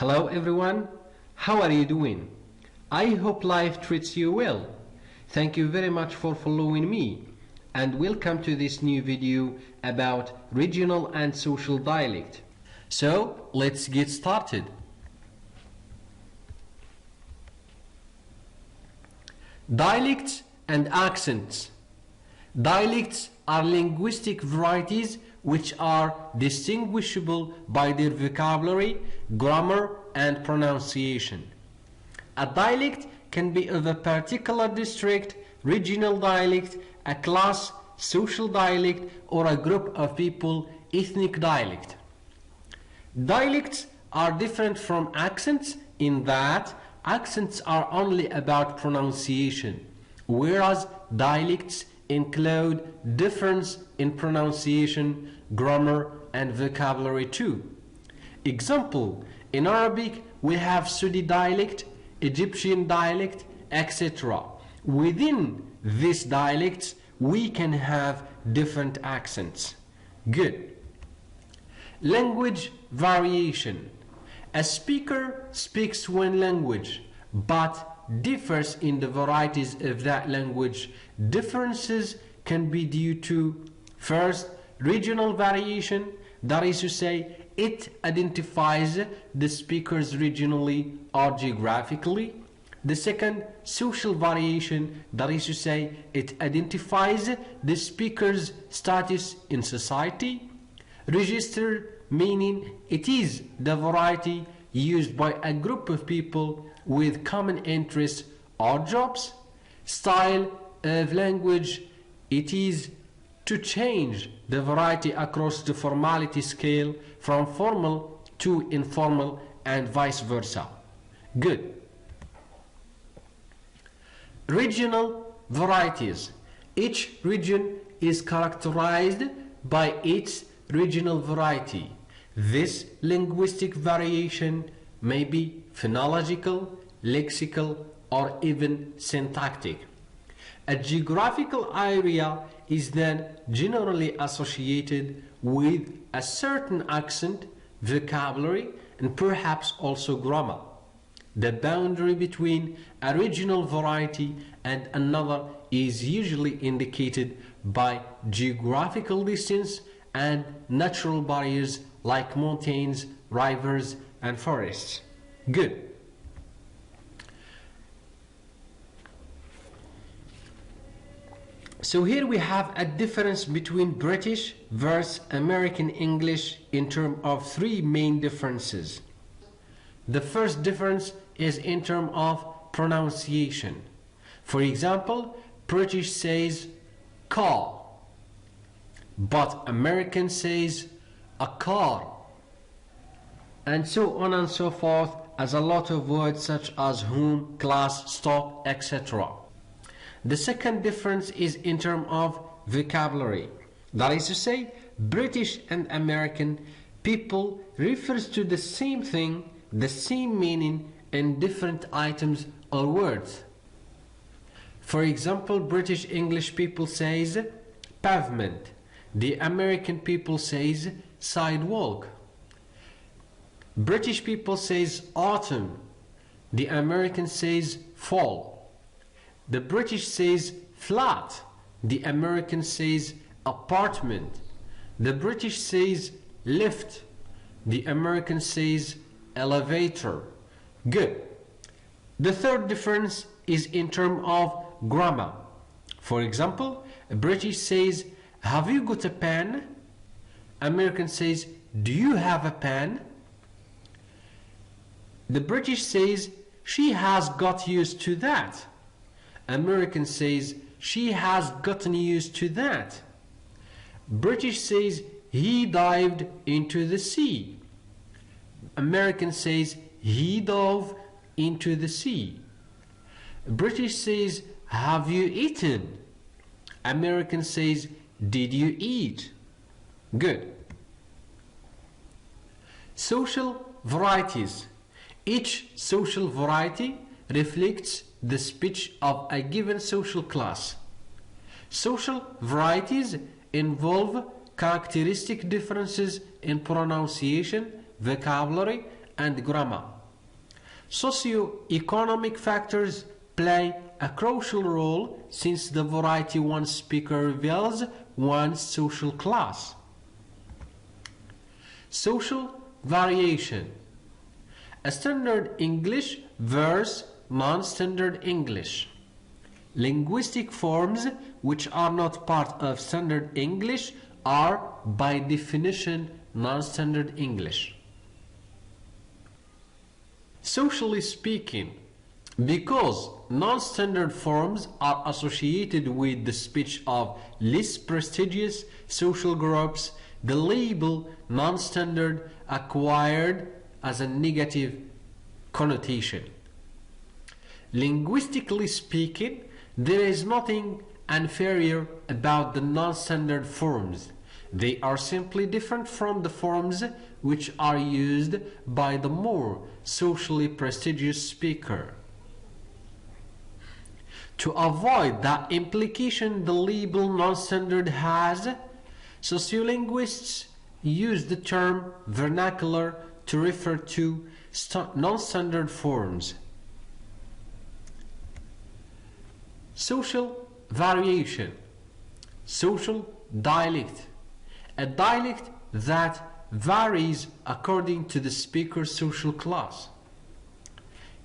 Hello everyone, how are you doing? I hope life treats you well. Thank you very much for following me and welcome to this new video about regional and social dialect. So let's get started. Dialects and accents. Dialects are linguistic varieties which are distinguishable by their vocabulary, grammar, and pronunciation. A dialect can be of a particular district, regional dialect, a class, social dialect, or a group of people, ethnic dialect. Dialects are different from accents in that accents are only about pronunciation, whereas dialects include difference in pronunciation, grammar, and vocabulary too. Example, in Arabic we have Saudi dialect, Egyptian dialect, etc. Within these dialects we can have different accents. Good. Language variation. A speaker speaks one language but differs in the varieties of that language. Differences can be due to, first, regional variation, that is to say, it identifies the speakers regionally or geographically. The second, social variation, that is to say, it identifies the speaker's status in society. Register, meaning it is the variety used by a group of people with common interests or jobs. Style of language, it is to change the variety across the formality scale from formal to informal and vice versa. Good. Regional varieties. Each region is characterized by its regional variety. This linguistic variation may be phonological, lexical, or even syntactic. A geographical area is then generally associated with a certain accent, vocabulary, and perhaps also grammar. The boundary between a regional variety and another is usually indicated by geographical distance and natural barriers like mountains, rivers, and forests. Good. So here we have a difference between British versus American English in terms of three main differences. The first difference is in terms of pronunciation. For example, British says car, but American says a car, and so on and so forth, as a lot of words such as home, class, stop, etc. The second difference is in terms of vocabulary. That is to say, British and American people refers to the same thing, the same meaning in different items or words. For example, British English people says pavement. The American people says sidewalk. British people says autumn. The American says fall. The British says flat. The American says apartment. The British says lift. The American says elevator. Good. The third difference is in terms of grammar. For example, British says, have you got a pen? American says, do you have a pen? The British says, she has got used to that. American says, she has gotten used to that. British says, he dived into the sea. American says, he dove into the sea. British says, have you eaten? American says, did you eat? Good. Social varieties. Each social variety reflects the speech of a given social class. Social varieties involve characteristic differences in pronunciation, vocabulary, and grammar. Socioeconomic factors play a crucial role since the variety one speaker reveals one's social class. Social variation. A standard English versus non-standard English. Linguistic forms which are not part of standard English are by definition non-standard English. Socially speaking, because non-standard forms are associated with the speech of less prestigious social groups, the label non-standard acquired as a negative connotation. Linguistically speaking, there is nothing inferior about the non-standard forms. They are simply different from the forms which are used by the more socially prestigious speaker. To avoid that implication the label non-standard has, sociolinguists use the term vernacular to refer to non-standard forms. Social variation. Social dialect. A dialect that varies according to the speaker's social class.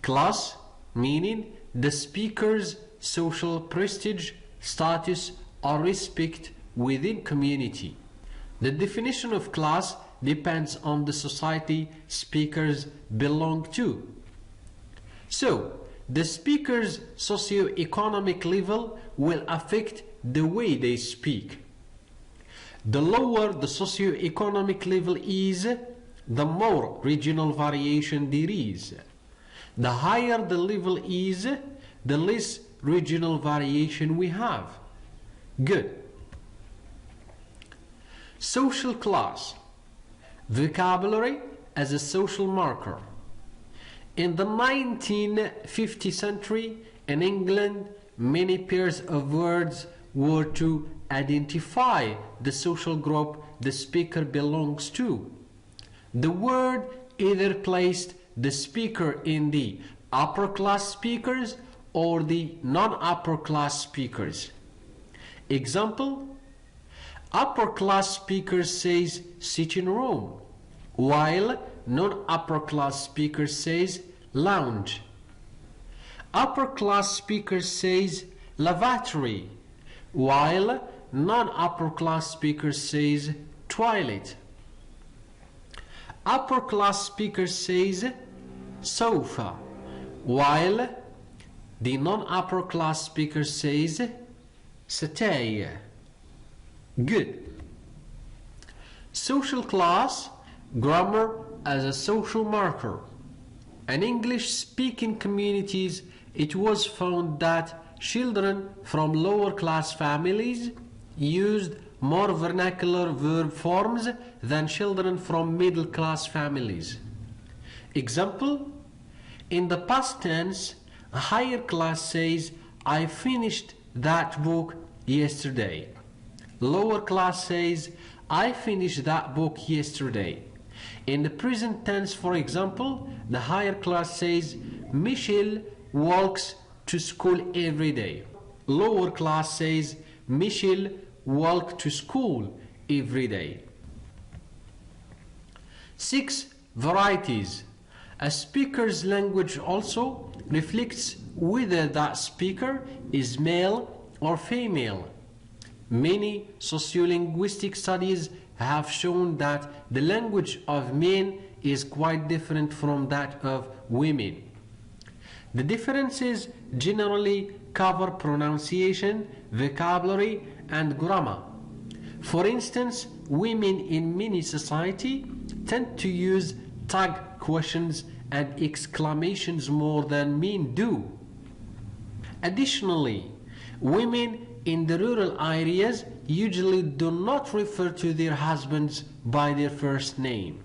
Class meaning the speaker's social prestige, status, or respect within community. The definition of class depends on the society speakers belong to. So, the speaker's socioeconomic level will affect the way they speak. The lower the socioeconomic level is, the more regional variation there is. The higher the level is, the less regional variation we have. Good. Social class. Vocabulary as a social marker. In the 1950th century, in England, many pairs of words were to identify the social group the speaker belongs to. The word either placed the speaker in the upper class speakers or the non-upper class speakers. Example: upper class speaker says sitting room, while non-upper class speaker says lounge. Upper class speaker says lavatory, while non-upper class speaker says toilet. Upper class speaker says sofa, while the non-upper class speaker says settee. Good. Social class, grammar as a social marker. In English-speaking communities, it was found that children from lower class families used more vernacular verb forms than children from middle class families. Example: in the past tense, a higher class says, I finished that book yesterday. Lower class says, I finished that book yesterday. In the present tense, for example, the higher class says, Michelle walks to school every day. Lower class says, Michelle walks to school every day. 6. Varieties. A speaker's language also reflects whether that speaker is male or female. Many sociolinguistic studies have shown that the language of men is quite different from that of women. The differences generally cover pronunciation, vocabulary, and grammar. For instance, women in many societies tend to use tag questions and exclamations more than men do. Additionally, women in the rural areas usually do not refer to their husbands by their first name.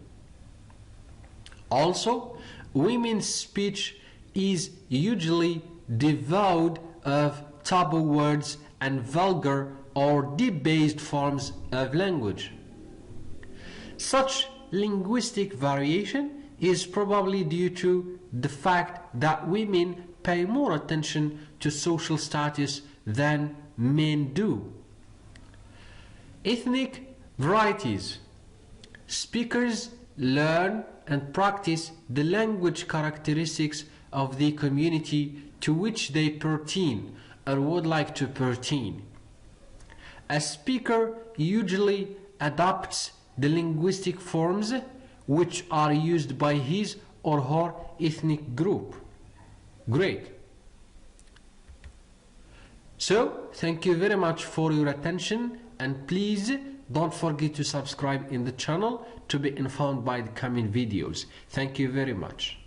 Also, women's speech is usually devoid of taboo words and vulgar or debased forms of language. Such linguistic variation is probably due to the fact that women pay more attention to social status than men do. Ethnic varieties. Speakers learn and practice the language characteristics of the community to which they pertain or would like to pertain. A speaker usually adopts the linguistic forms which are used by his or her ethnic group. Great. So, thank you very much for your attention, and please don't forget to subscribe in the channel to be informed by the coming videos. Thank you very much.